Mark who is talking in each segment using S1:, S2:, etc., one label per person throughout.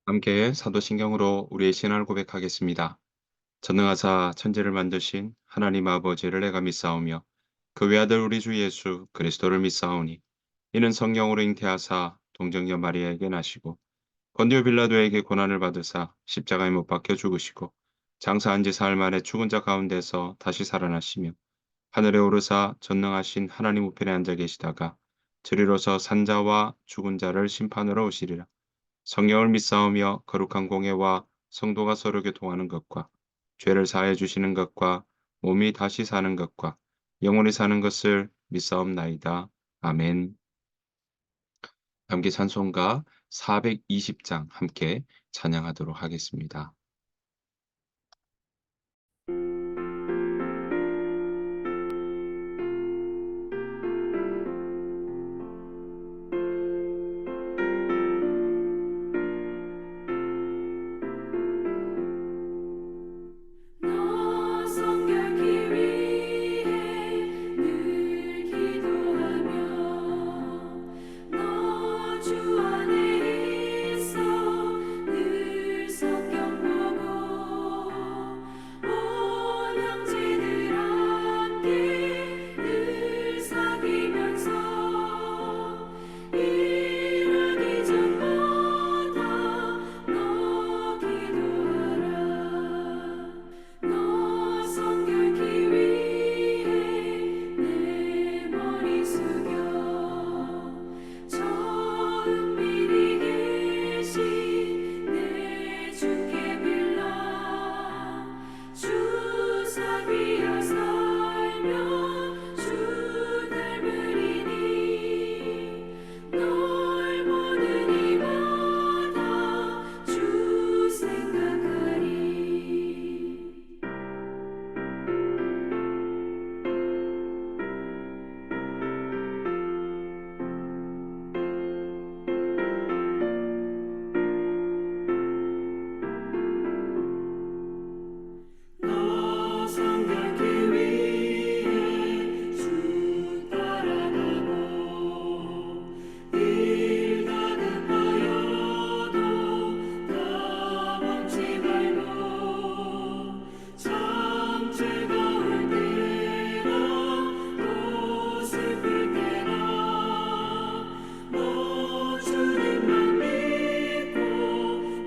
S1: 함께 사도신경으로 우리의 신앙을 고백하겠습니다. 전능하사 천지를 만드신 하나님 아버지를 내가 믿사오며 그 외아들 우리 주 예수 그리스도를 믿사오니 이는 성령으로 잉태하사 동정녀 마리아에게 나시고 본디오 빌라도에게 고난을 받으사 십자가에 못 박혀 죽으시고 장사한 지 사흘 만에 죽은 자 가운데서 다시 살아나시며 하늘에 오르사 전능하신 하나님 우편에 앉아 계시다가 저리로서 산자와 죽은 자를 심판으로 오시리라. 성령을 믿사오며 거룩한 공예와 성도가 서로 교통하는 것과 죄를 사해 주시는 것과 몸이 다시 사는 것과 영원히 사는 것을 믿사옵나이다. 아멘. 함께 찬송가 420장 함께 찬양하도록 하겠습니다.
S2: 너 성결케 위해 늘 기도하며 너 주 안에 있어 늘 성경 보고 온 형제들 함께 늘 사귀면서 일하기 전마다 너 기도하라. 너 성결케 위해 내 머리 숙여 저 은밀히 계신 내 주께 빌라 주 사귀어 살며 주 닮으리니 널 보는 이마다 주 생각하리. 너 성결케 위해 주 따라가고 일 다급하여도 다 멈지 말고 참 즐거울 때나 또 슬플 때나 너 주님만 믿고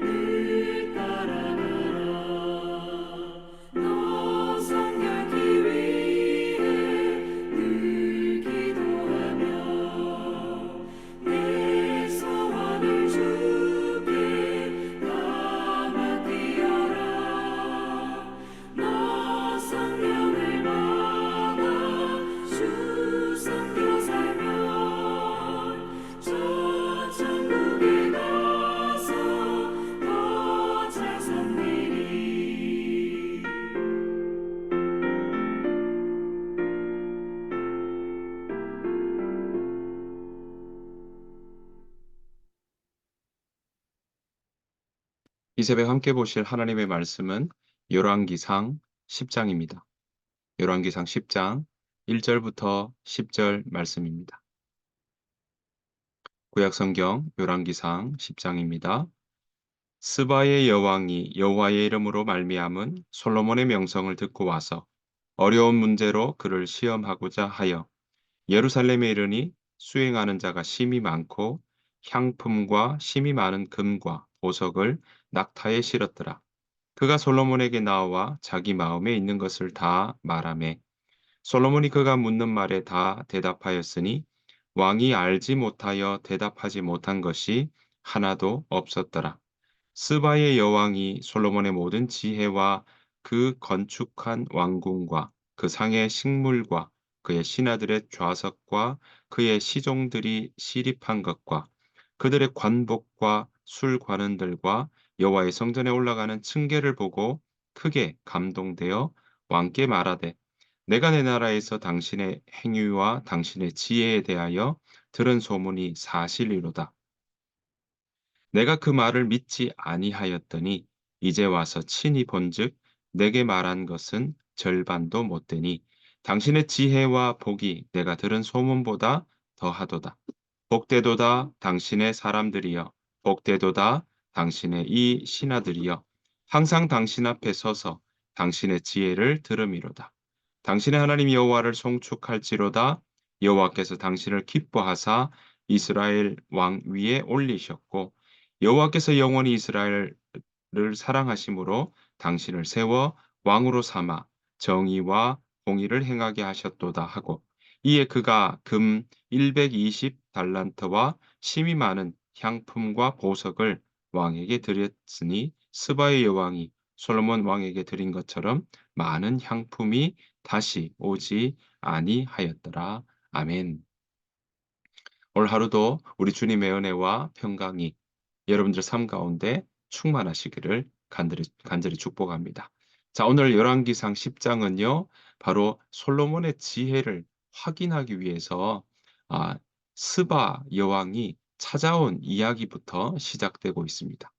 S2: 늘 따라가라. 너 성결케 위해 늘 기도하며 내 소원을 주께 다 맡기어라. 너 성령을 받아 주 섬겨 살면 저 천국에 가서 더 잘 살리리.
S1: 2새벽 함께 보실 하나님의 말씀은 열왕기상 10장입니다. 열왕기상 10장 1절부터 10절 말씀입니다. 구약성경 열왕기상 10장입니다. 스바의 여왕이 여호와의 이름으로 말미암은 솔로몬의 명성을 듣고 와서 어려운 문제로 그를 시험하고자 하여 예루살렘에 이르니 수행하는 자가 심히 많고 향품과 심히 많은 금과 보석을 낙타에 실었더라. 그가 솔로몬에게 나와 자기 마음에 있는 것을 다 말하매 솔로몬이 그가 묻는 말에 다 대답하였으니 왕이 알지 못하여 대답하지 못한 것이 하나도 없었더라. 스바의 여왕이 솔로몬의 모든 지혜와 그 건축한 왕궁과 그 상의 식물과 그의 신하들의 좌석과 그의 시종들이 시립한 것과 그들의 관복과 술 관원들과 여호와의 성전에 올라가는 층계를 보고 크게 감동되어 왕께 말하되 내가 내 나라에서 당신의 행위와 당신의 지혜에 대하여 들은 소문이 사실이로다. 내가 그 말을 믿지 아니하였더니 이제 와서 친히 본즉 내게 말한 것은 절반도 못 되니 당신의 지혜와 복이 내가 들은 소문보다 더하도다. 복되도다 당신의 사람들이여 복되도다 당신의 이 신하들이여 항상 당신 앞에 서서 당신의 지혜를 들음이로다. 당신의 하나님 여호와를 송축할지로다. 여호와께서 당신을 기뻐하사 이스라엘 왕 위에 올리셨고 여호와께서 영원히 이스라엘을 사랑하심으로 당신을 세워 왕으로 삼아 정의와 공의를 행하게 하셨도다 하고 이에 그가 금 120 달란트와 심이 많은 향품과 보석을 왕에게 드렸으니 스바의 여왕이 솔로몬 왕에게 드린 것처럼 많은 향품이 다시 오지 아니하였더라. 아멘. 올 하루도 우리 주님의 은혜와 평강이 여러분들 삶 가운데 충만하시기를 간절히 축복합니다. 자, 오늘 열왕기상 10장은요. 바로 솔로몬의 지혜를 확인하기 위해서 스바 여왕이 찾아온 이야기부터 시작되고 있습니다.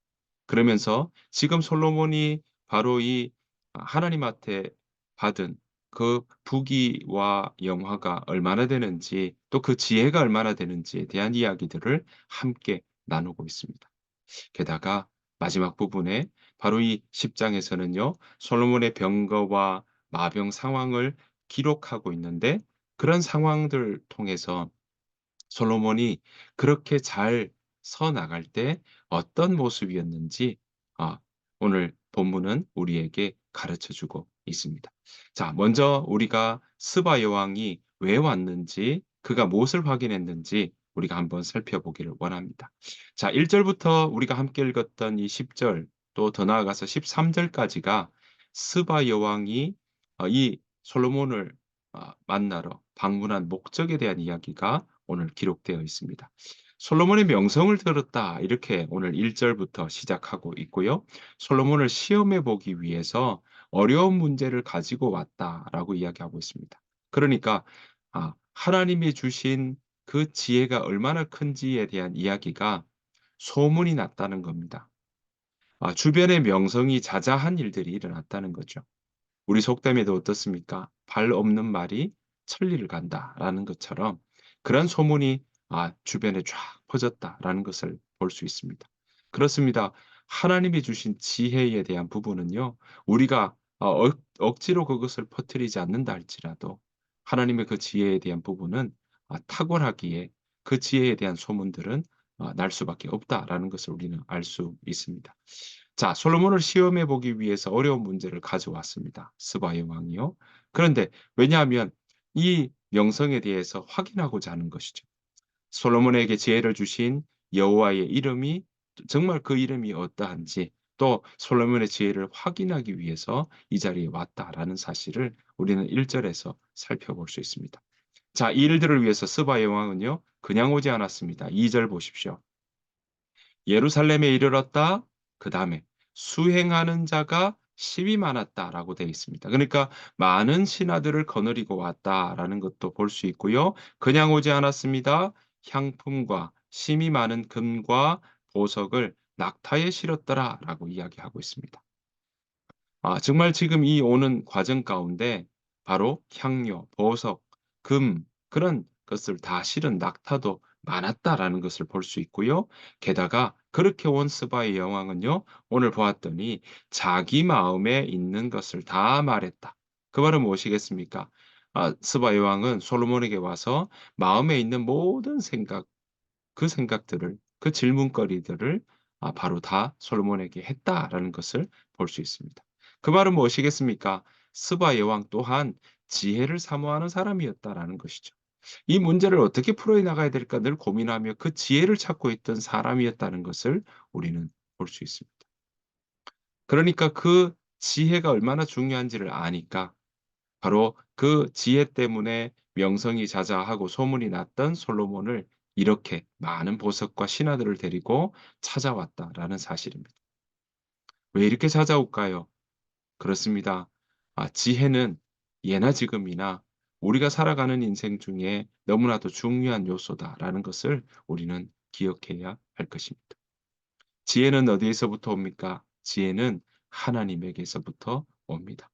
S1: 그러면서 지금 솔로몬이 바로 이 하나님한테 받은 그 부귀와 영화가 얼마나 되는지 또 그 지혜가 얼마나 되는지에 대한 이야기들을 함께 나누고 있습니다. 게다가 마지막 부분에 바로 이 10장에서는요. 솔로몬의 병거와 마병 상황을 기록하고 있는데 그런 상황들 통해서 솔로몬이 그렇게 잘 서 나갈 때 어떤 모습이었는지 아 오늘 본문은 우리에게 가르쳐 주고 있습니다. 자, 먼저 우리가 스바 여왕이 왜 왔는지, 그가 무엇을 확인했는지 우리가 한번 살펴보기를 원합니다. 자, 1 절부터 우리가 함께 읽었던 이 10절 또 더 나아가서 13 절까지가 스바 여왕이 이 솔로몬을 만나러 방문한 목적에 대한 이야기가 오늘 기록되어 있습니다. 솔로몬의 명성을 들었다. 이렇게 오늘 1 절부터 시작하고 있고요. 솔로몬을 시험해 보기 위해서 어려운 문제를 가지고 왔다라고 이야기하고 있습니다. 그러니까 하나님이 주신 그 지혜가 얼마나 큰지에 대한 이야기가 소문이 났다는 겁니다. 주변에 명성이 자자한 일들이 일어났다는 거죠. 우리 속담에도 어떻습니까? "발 없는 말이 천리를 간다."라는 것처럼 그런 소문이 주변에 쫙 퍼졌다라는 것을 볼 수 있습니다. 그렇습니다. 하나님이 주신 지혜에 대한 부분은요. 우리가 억지로 그것을 퍼뜨리지 않는다 할지라도 하나님의 그 지혜에 대한 부분은 탁월하기에 그 지혜에 대한 소문들은 날 수밖에 없다라는 것을 우리는 알 수 있습니다. 자, 솔로몬을 시험해 보기 위해서 어려운 문제를 가져왔습니다. 스바의 왕이요. 그런데 왜냐하면 이 명성에 대해서 확인하고자 하는 것이죠. 솔로몬에게 지혜를 주신 여호와의 이름이 정말 그 이름이 어떠한지 또 솔로몬의 지혜를 확인하기 위해서 이 자리에 왔다라는 사실을 우리는 1 절에서 살펴볼 수 있습니다. 자, 이 일들을 위해서 스바의 왕은요. 그냥 오지 않았습니다. 2절 보십시오. 예루살렘에 이르렀다. 그다음에 수행하는 자가 10이 많았다라고 되어 있습니다. 그러니까 많은 신하들을 거느리고 왔다라는 것도 볼 수 있고요. 그냥 오지 않았습니다. 향품과 심이 많은 금과 보석을 낙타에 실었더라라고 이야기하고 있습니다. 정말 지금 이 오는 과정 가운데 바로 향료, 보석, 금 그런 것을 다 실은 낙타도 많았다라는 것을 볼 수 있고요. 게다가 그렇게 온 스바의 여왕은요. 오늘 보았더니 자기 마음에 있는 것을 다 말했다. 그 말은 무엇이겠습니까? 스바 여왕은 솔로몬에게 와서 마음에 있는 모든 생각 그 생각들을 그 질문거리들을 바로 다 솔로몬에게 했다라는 것을 볼 수 있습니다. 그 말은 무엇이겠습니까? 스바 여왕 또한 지혜를 사모하는 사람이었다라는 것이죠. 이 문제를 어떻게 풀어 나가야 될까 늘 고민하며 그 지혜를 찾고 있던 사람이었다는 것을 우리는 볼 수 있습니다. 그러니까 그 지혜가 얼마나 중요한지를 아니까 바로 그 지혜 때문에 명성이 자자하고 소문이 났던 솔로몬을 이렇게 많은 보석과 신하들을 데리고 찾아왔다라는 사실입니다. 왜 이렇게 찾아올까요? 그렇습니다. 지혜는 예나 지금이나 우리가 살아가는 인생 중에 너무나도 중요한 요소다라는 것을 우리는 기억해야 할 것입니다. 지혜는 어디에서부터 옵니까? 지혜는 하나님에게서부터 옵니다.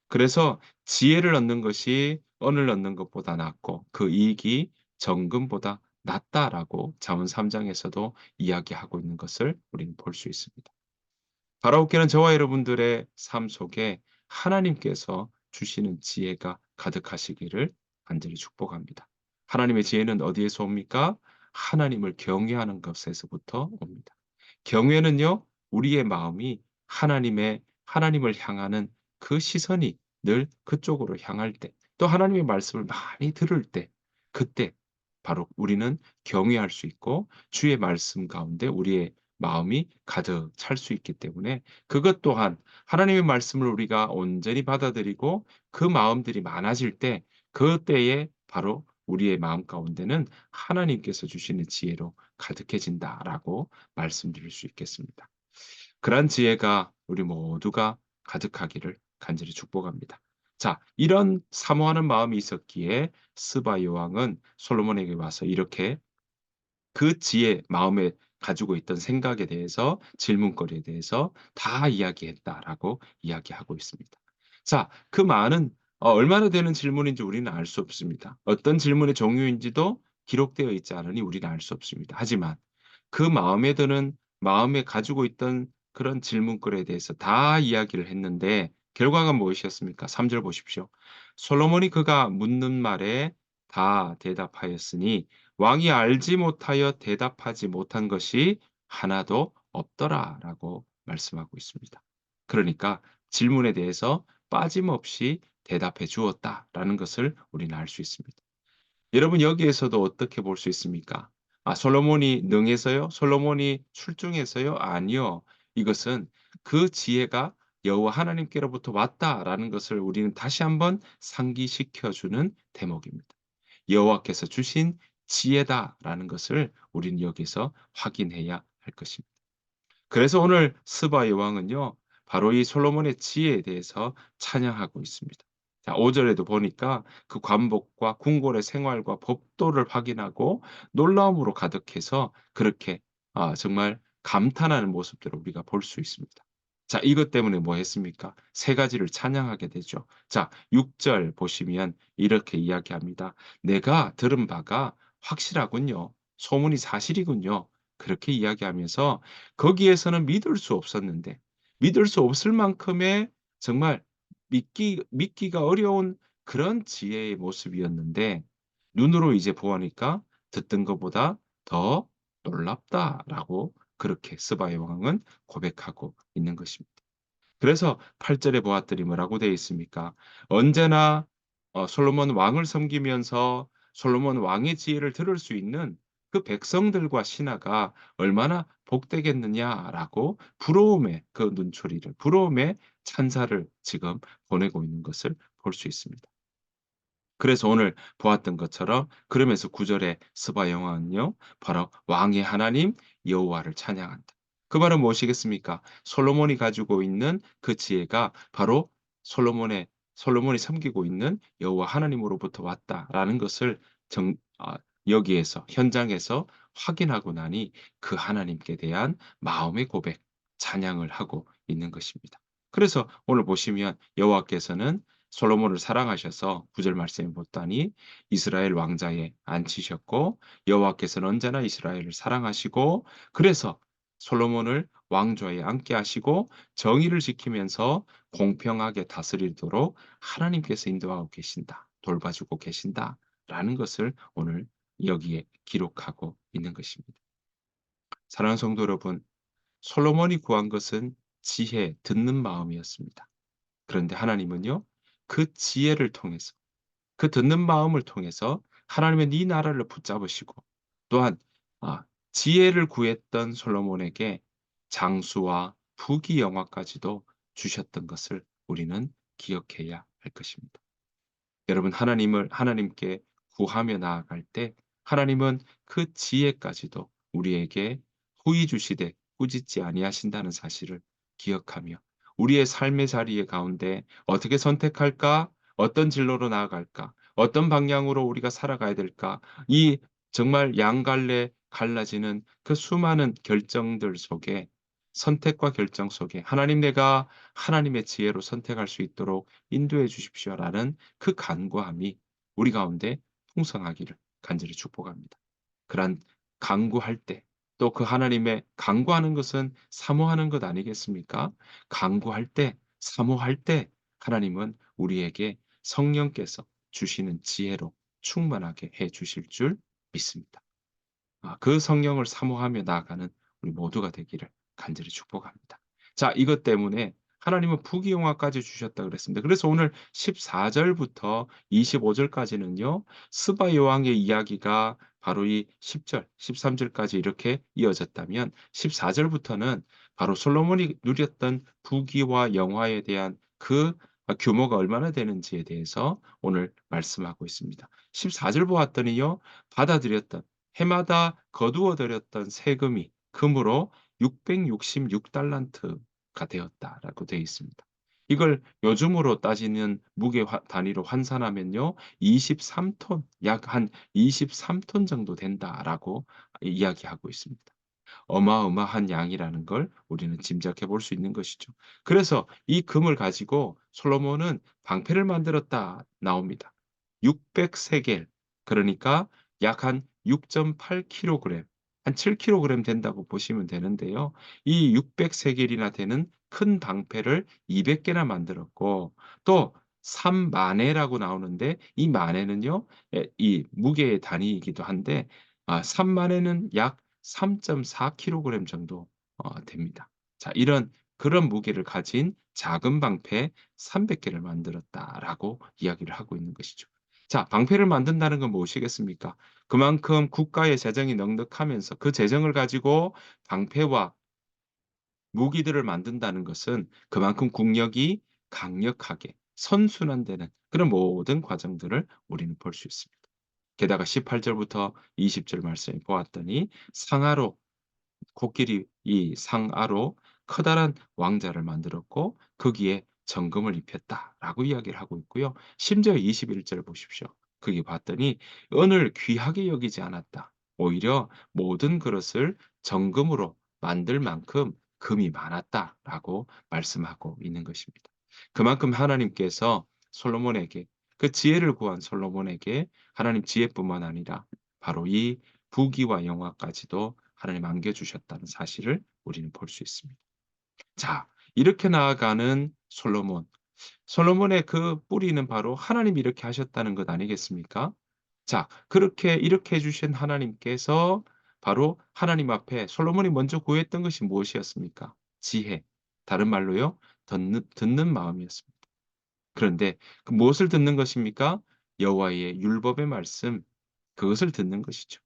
S1: 그래서 지혜를 얻는 것이 은을 얻는 것보다 낫고 그 이익이 정금보다 낫다라고 잠언 3장에서도 이야기하고 있는 것을 우리는 볼 수 있습니다. 바라옵기는 저와 여러분들의 삶 속에 하나님께서 주시는 지혜가 가득하시기를 간절히 축복합니다. 하나님의 지혜는 어디에서 옵니까? 하나님을 경외하는 것에서부터 옵니다. 경외는요, 우리의 마음이 하나님을 향하는 그 시선이 늘 그쪽으로 향할 때, 또 하나님의 말씀을 많이 들을 때, 그때 바로 우리는 경외할 수 있고 주의 말씀 가운데 우리의 마음이 가득 찰 수 있기 때문에, 그것 또한 하나님의 말씀을 우리가 온전히 받아들이고 그 마음들이 많아질 때, 그때에 바로 우리의 마음 가운데는 하나님께서 주시는 지혜로 가득해진다라고 말씀드릴 수 있겠습니다. 그러한 지혜가 우리 모두가 가득하기를 간절히 축복합니다. 자, 이런 사모하는 마음이 있었기에 스바 여왕은 솔로몬에게 와서 이렇게 그 지혜, 마음에 가지고 있던 생각에 대해서, 질문거리에 대해서 다 이야기했다라고 이야기하고 있습니다. 자, 그 말은 얼마나 되는 질문인지 우리는 알 수 없습니다. 어떤 질문의 종류인지도 기록되어 있지 않으니 우리는 알 수 없습니다. 하지만 그 마음에 가지고 있던 그런 질문거리에 대해서 다 이야기를 했는데 결과가 무엇이었습니까? 3절 보십시오. 솔로몬이 그가 묻는 말에 다 대답하였으니 왕이 알지 못하여 대답하지 못한 것이 하나도 없더라라고 말씀하고 있습니다. 그러니까 질문에 대해서 빠짐없이 대답해 주었다라는 것을 우리는 알 수 있습니다. 여러분, 여기에서도 어떻게 볼 수 있습니까? 아, 솔로몬이 능해서요? 솔로몬이 출중해서요? 아니요. 이것은 그 지혜가 여호와 하나님께로부터 왔다라는 것을 우리는 다시 한번 상기시켜 주는 대목입니다. 여호와께서 주신 지혜다라는 것을 우리는 여기서 확인해야 할 것입니다. 그래서 오늘 스바 여왕은요, 바로 이 솔로몬의 지혜에 대해서 찬양하고 있습니다. 자, 5 절에도 보니까 그 관복과 궁궐의 생활과 법도를 확인하고 놀라움으로 가득해서 그렇게 정말 감탄하는 모습들을 우리가 볼 수 있습니다. 자, 이것 때문에 뭐 했습니까? 세 가지를 찬양하게 되죠. 자, 6절 보시면 이렇게 이야기합니다. "내가 들은 바가 확실하군요. 소문이 사실이군요." 그렇게 이야기하면서 거기에서는 믿을 수 없었는데, 믿을 수 없을 만큼의 정말 믿기가 어려운 그런 지혜의 모습이었는데, 눈으로 이제 보니까 듣던 것보다 더 놀랍다라고 그렇게 스바의 왕은 고백하고 있는 것입니다. 그래서 8 절에 보았더니 뭐라고 되어 있습니까? 언제나 솔로몬 왕을 섬기면서 솔로몬 왕의 지혜를 들을 수 있는 그 백성들과 신하가 얼마나 복되겠느냐라고 부러움의 그 눈초리를, 부러움의 찬사를 지금 보내고 있는 것을 볼 수 있습니다. 그래서 오늘 보았던 것처럼 그러면서 9 절에 스바 여왕은요, 바로 왕의 하나님 여호와를 찬양한다. 그 말은 무엇이겠습니까? 솔로몬이 가지고 있는 그 지혜가 바로 솔로몬이 섬기고 있는 여호와 하나님으로부터 왔다라는 것을 정 아 여기에서 현장에서 확인하고 나니 그 하나님께 대한 마음의 고백, 찬양을 하고 있는 것입니다. 그래서 오늘 보시면 여호와께서는 솔로몬을 사랑하셔서 9절 말씀에 보다니 이스라엘 왕자에 앉히셨고, 여호와께서는 언제나 이스라엘을 사랑하시고, 그래서 솔로몬을 왕좌에 앉게 하시고 정의를 지키면서 공평하게 다스리도록 하나님께서 인도하고 계신다, 돌봐주고 계신다라는 것을 오늘 여기에 기록하고 있는 것입니다. 사랑하는 성도 여러분, 솔로몬이 구한 것은 지혜, 듣는 마음이었습니다. 그런데 하나님은요, 그 지혜를 통해서, 그 듣는 마음을 통해서 하나님의 네 나라를 붙잡으시고, 또한 지혜를 구했던 솔로몬에게 장수와 부귀 영화까지도 주셨던 것을 우리는 기억해야 할 것입니다. 여러분, 하나님께 구하며 나아갈 때 하나님은 그 지혜까지도 우리에게 후히 주시되 꾸짖지 아니하신다는 사실을 기억하며 우리의 삶의 자리에 가운데 어떻게 선택할까? 어떤 진로로 나아갈까? 어떤 방향으로 우리가 살아가야 될까? 이 정말 양갈래 갈라지는 그 수많은 결정들 속에, 선택과 결정 속에 내가 하나님의 지혜로 선택할 수 있도록 인도해 주십시오라는 그 간구함이 우리 가운데 풍성하기를 간절히 축복합니다. 그러한 강구할 때 또 그 하나님의 강구하는 것은 사모하는 것 아니겠습니까? 강구할 때, 사모할 때 하나님은 우리에게 성령께서 주시는 지혜로 충만하게 해 주실 줄 믿습니다. 그 성령을 사모하며 나아가는 우리 모두가 되기를 간절히 축복합니다. 자, 이것 때문에 하나님은 부귀영화까지 주셨다 그랬습니다. 그래서 오늘 14 절부터 25 절까지는요. 스바 여왕의 이야기가 바로 이 10 절, 13 절까지 이렇게 이어졌다면 14 절부터는 바로 솔로몬이 누렸던 부귀와 영화에 대한 그 규모가 얼마나 되는지에 대해서 오늘 말씀하고 있습니다. 14절 보았더니요. 받아들였던 해마다 거두어 들였던 세금이 금으로 666 달란트가 되었다라고 되어 있습니다. 이걸 요즘으로 따지는 무게 단위로 환산하면요. 23톤 약 한 23톤 정도 된다라고 이야기하고 있습니다. 어마어마한 양이라는 걸 우리는 짐작해 볼 수 있는 것이죠. 그래서 이 금을 가지고 솔로몬은 방패를 만들었다 나옵니다. 600 세겔 그러니까 약 한 6.8 킬로그램 한 7 킬로그램 된다고 보시면 되는데요. 이 600 세겔이나 되는 큰 방패를 200 개나 만들었고 또 3만에라고 나오는데 이 만에는요. 이 무게의 단위이기도 한데 3만에는 약 3.4 킬로그램 정도 됩니다. 자, 그런 무게를 가진 작은 방패 300 개를 만들었다라고 이야기를 하고 있는 것이죠. 자, 방패를 만든다는 건 무엇이겠습니까? 그만큼 국가의 재정이 넉넉하면서 그 재정을 가지고 방패와 무기들을 만든다는 것은 그만큼 국력이 강력하게 선순환되는 그런 모든 과정들을 우리는 볼 수 있습니다. 게다가 18 절부터 20절 말씀을 보았더니 상하로 코끼리 이 상아로 커다란 왕자를 만들었고 거기에 정금을 입혔다라고 이야기를 하고 있고요. 심지어 21절 보십시오. 거기 봤더니 은을 귀하게 여기지 않았다. 오히려 모든 그릇을 정금으로 만들 만큼 금이 많았다라고 말씀하고 있는 것입니다. 그만큼 하나님께서 솔로몬에게 그 지혜를 구한 솔로몬에게 하나님 지혜뿐만 아니라 바로 이 부귀와 영화까지도 하나님 안겨 주셨다는 사실을 우리는 볼 수 있습니다. 자, 이렇게 나아가는 솔로몬. 솔로몬의 그 뿌리는 바로 하나님이 이렇게 하셨다는 것 아니겠습니까? 자, 그렇게 이렇게 해 주신 하나님께서 바로 하나님 앞에 솔로몬이 먼저 구했던 것이 무엇이었습니까? 지혜. 다른 말로요. 듣는 마음이었습니다. 그런데 그 무엇을 듣는 것입니까? 여호와의 율법의 말씀 그것을 듣는 것이죠.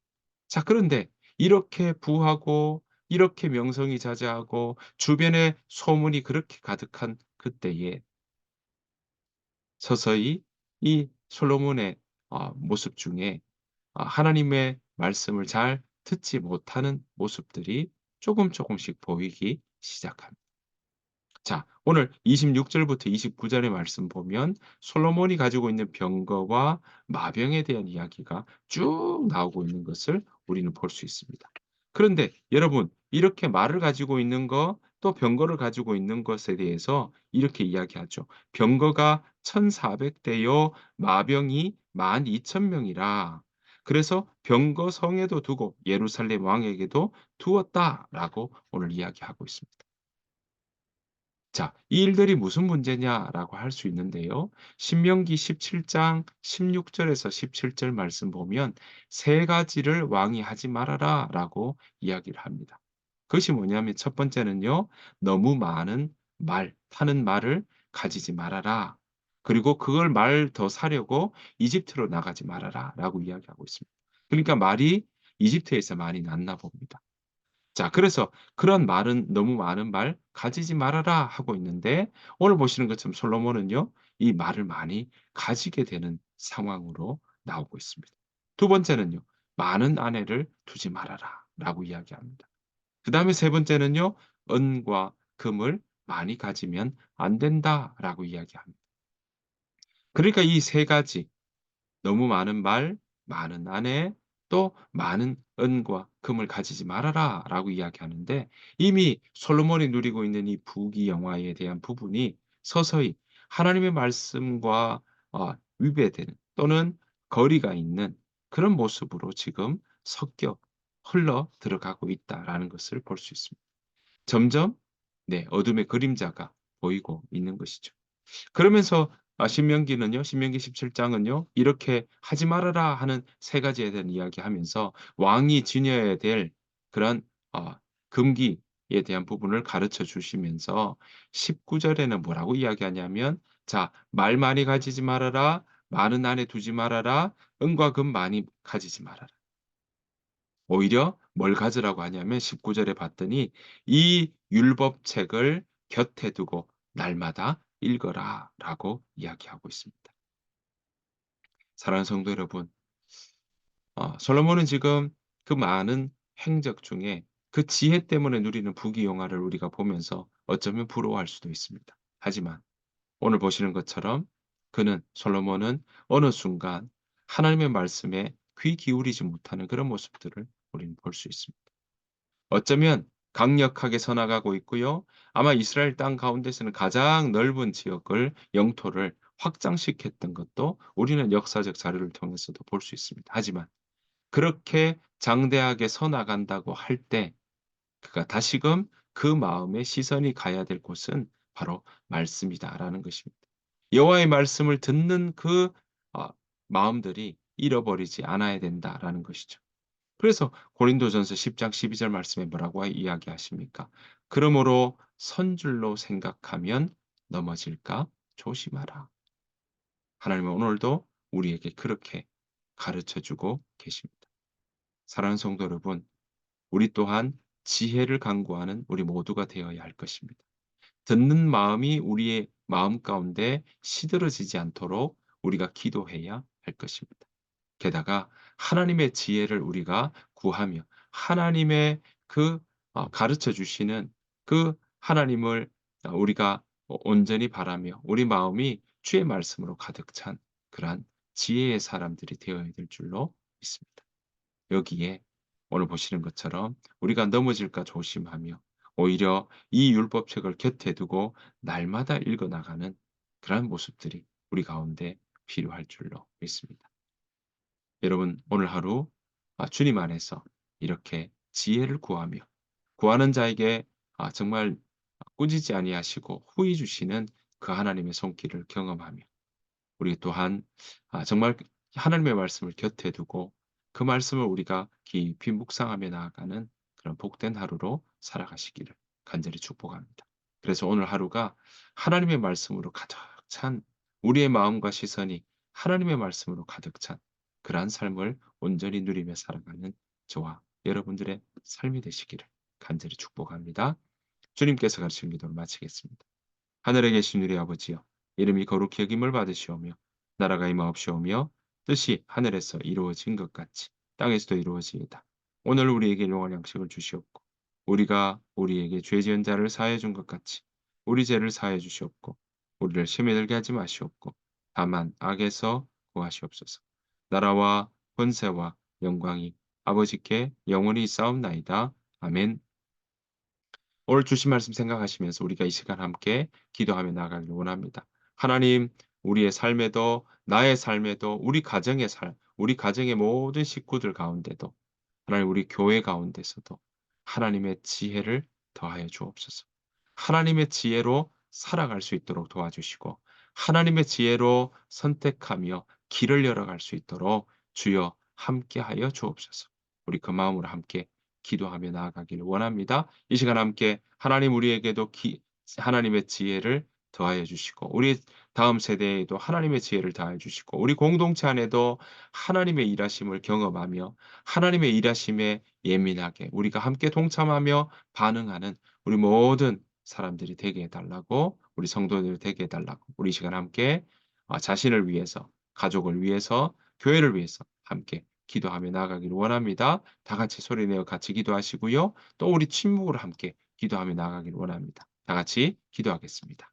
S1: 자, 그런데 이렇게 부하고 이렇게 명성이 자자하고 주변에 소문이 그렇게 가득한 그때에 서서히 이 솔로몬의 모습 중에 하나님의 말씀을 잘 듣지 못하는 모습들이 조금씩 보이기 시작합니다. 자, 오늘 26 절부터 29 절의 말씀 보면 솔로몬이 가지고 있는 병거와 마병에 대한 이야기가 쭉 나오고 있는 것을 우리는 볼 수 있습니다. 그런데 여러분 이렇게 말을 가지고 있는 거 또 병거를 가지고 있는 것에 대해서 이렇게 이야기하죠. 병거가 1,400 대요 마병이 12,000 명이라. 그래서 병거 성에도 두고 예루살렘 왕에게도 두었다라고 오늘 이야기하고 있습니다. 자, 이 일들이 무슨 문제냐라고 할 수 있는데요. 신명기 17장 16 절에서 17절 말씀 보면 세 가지를 왕이 하지 말아라라고 이야기를 합니다. 그것이 뭐냐면 첫 번째는요. 너무 많은 타는 말을 가지지 말아라. 그리고 그걸 말 더 사려고 이집트로 나가지 말아라라고 이야기하고 있습니다. 그러니까 말이 이집트에서 많이 났나 봅니다. 자, 그래서 그런 말은 "너무 많은 말 가지지 말아라." 하고 있는데 오늘 보시는 것처럼 솔로몬은요. 이 말을 많이 가지게 되는 상황으로 나오고 있습니다. 두 번째는요. "많은 아내를 두지 말아라."라고 이야기합니다. 그다음에 세 번째는요. "은과 금을 많이 가지면 안 된다."라고 이야기합니다. 그러니까 이 세 가지 너무 많은 말, 많은 아내, 또 많은 은과 금을 가지지 말아라라고 이야기하는데 이미 솔로몬이 누리고 있는 이 부귀영화에 대한 부분이 서서히 하나님의 말씀과 위배되는 또는 거리가 있는 그런 모습으로 지금 섞여 흘러 들어가고 있다라는 것을 볼 수 있습니다. 점점 어둠의 그림자가 보이고 있는 것이죠. 그러면서 신명기는요. 신명기 17 장은요. 이렇게 하지 말아라 하는 세 가지에 대한 이야기하면서 왕이 지녀야 될 그런 어 금기에 대한 부분을 가르쳐 주시면서 19 절에는 뭐라고 이야기하냐면 자 말 많이 가지지 말아라. 많은 안에 두지 말아라. 은과 금 많이 가지지 말아라. 오히려 뭘 가지라고 하냐면 19 절에 봤더니 "이 율법책을 곁에 두고 날마다 읽어라."라고 이야기하고 있습니다. 사랑하는 성도 여러분, 솔로몬은 지금 그 많은 행적 중에 그 지혜 때문에 누리는 부귀영화를 우리가 보면서 어쩌면 부러워할 수도 있습니다. 하지만 오늘 보시는 것처럼 솔로몬은 어느 순간 하나님의 말씀에 귀 기울이지 못하는 그런 모습들을 우리는 볼 수 있습니다. 어쩌면 강력하게 서나가고 있고요. 아마 이스라엘 땅 가운데서는 가장 넓은 지역을 영토를 확장시켰던 것도 우리는 역사적 자료를 통해서도 볼 수 있습니다. 하지만 그렇게 장대하게 서나간다고 할 때 그가 다시금 그 마음의 시선이 가야 될 곳은 바로 말씀이다라는 것입니다. 여호와의 말씀을 듣는 그 마음들이 잃어버리지 않아야 된다라는 것이죠. 그래서 고린도전서 10장 12절 말씀에 뭐라고 이야기하십니까? "그러므로 선줄로 생각하면 넘어질까 조심하라." 하나님은 오늘도 우리에게 그렇게 가르쳐 주고 계십니다. 사랑하는 성도 여러분, 우리 또한 지혜를 강구하는 우리 모두가 되어야 할 것입니다. 듣는 마음이 우리의 마음 가운데 시들어지지 않도록 우리가 기도해야 할 것입니다. 게다가 하나님의 지혜를 우리가 구하며 하나님의 그 가르쳐 주시는 그 하나님을 우리가 온전히 바라며 우리 마음이 주의 말씀으로 가득 찬 그러한 지혜의 사람들이 되어야 될 줄로 믿습니다. 여기에 오늘 보시는 것처럼 우리가 넘어질까 조심하며 오히려 이 율법책을 곁에 두고 날마다 읽어 나가는 그러한 모습들이 우리 가운데 필요할 줄로 믿습니다. 여러분 오늘 하루 주님 안에서 이렇게 지혜를 구하며 구하는 자에게 정말 꾸짖지 아니하시고 후히 주시는 그 하나님의 손길을 경험하며 우리 또한 정말 하나님의 말씀을 곁에 두고 그 말씀을 우리가 깊이 묵상하며 나아가는 그런 복된 하루로 살아가시기를 간절히 축복합니다. 그래서 오늘 하루가 하나님의 말씀으로 가득 찬 우리의 마음과 시선이 하나님의 말씀으로 가득 찬 그러한 삶을 온전히 누리며 살아가는 저와 여러분들의 삶이 되시기를 간절히 축복합니다. 주님께서 가르치신 기도를 마치겠습니다. 하늘에 계신 우리 아버지여, 이름이 거룩히 여김을 받으시오며 나라가 임하옵시오며 뜻이 하늘에서 이루어진 것 같이 땅에서도 이루어지이다. 오늘 우리에게 일용할 양식을 주시옵고 우리가 우리에게 죄 지은 자를 사하여 준 것 같이 우리 죄를 사하여 주시옵고 우리를 시험에 들게 하지 마시옵고 다만 악에서 구하시옵소서. 나라와 권세와 영광이 아버지께 영원히 있사옵나이다. 아멘. 오늘 주신 말씀 생각하시면서 우리가 이 시간 함께 기도하며 나아가기를 원합니다. 하나님, 우리의 삶에도 나의 삶에도 우리 가정의 삶, 우리 가정의 모든 식구들 가운데도 하나님 우리 교회 가운데서도 하나님의 지혜를 더하여 주옵소서. 하나님의 지혜로 살아갈 수 있도록 도와주시고 하나님의 지혜로 선택하며 길을 열어갈 수 있도록 주여 함께하여 주옵소서. 우리 그 마음으로 함께 기도하며 나아가기를 원합니다. 이 시간 함께 하나님 우리에게도 하나님의 지혜를 더하여 주시고 우리 다음 세대에도 하나님의 지혜를 더하여 주시고 우리 공동체 안에도 하나님의 일하심을 경험하며 하나님의 일하심에 예민하게 우리가 함께 동참하며 반응하는 우리 모든 사람들이 되게 해 달라고 우리 성도들 되게 해 달라고 우리 이 시간 함께 자신을 위해서 가족을 위해서 교회를 위해서 함께 기도하며 나아가기를 원합니다. 다 같이 소리내어 같이 기도하시고요. 또 우리 침묵으로 함께 기도하며 나아가기를 원합니다. 다 같이 기도하겠습니다.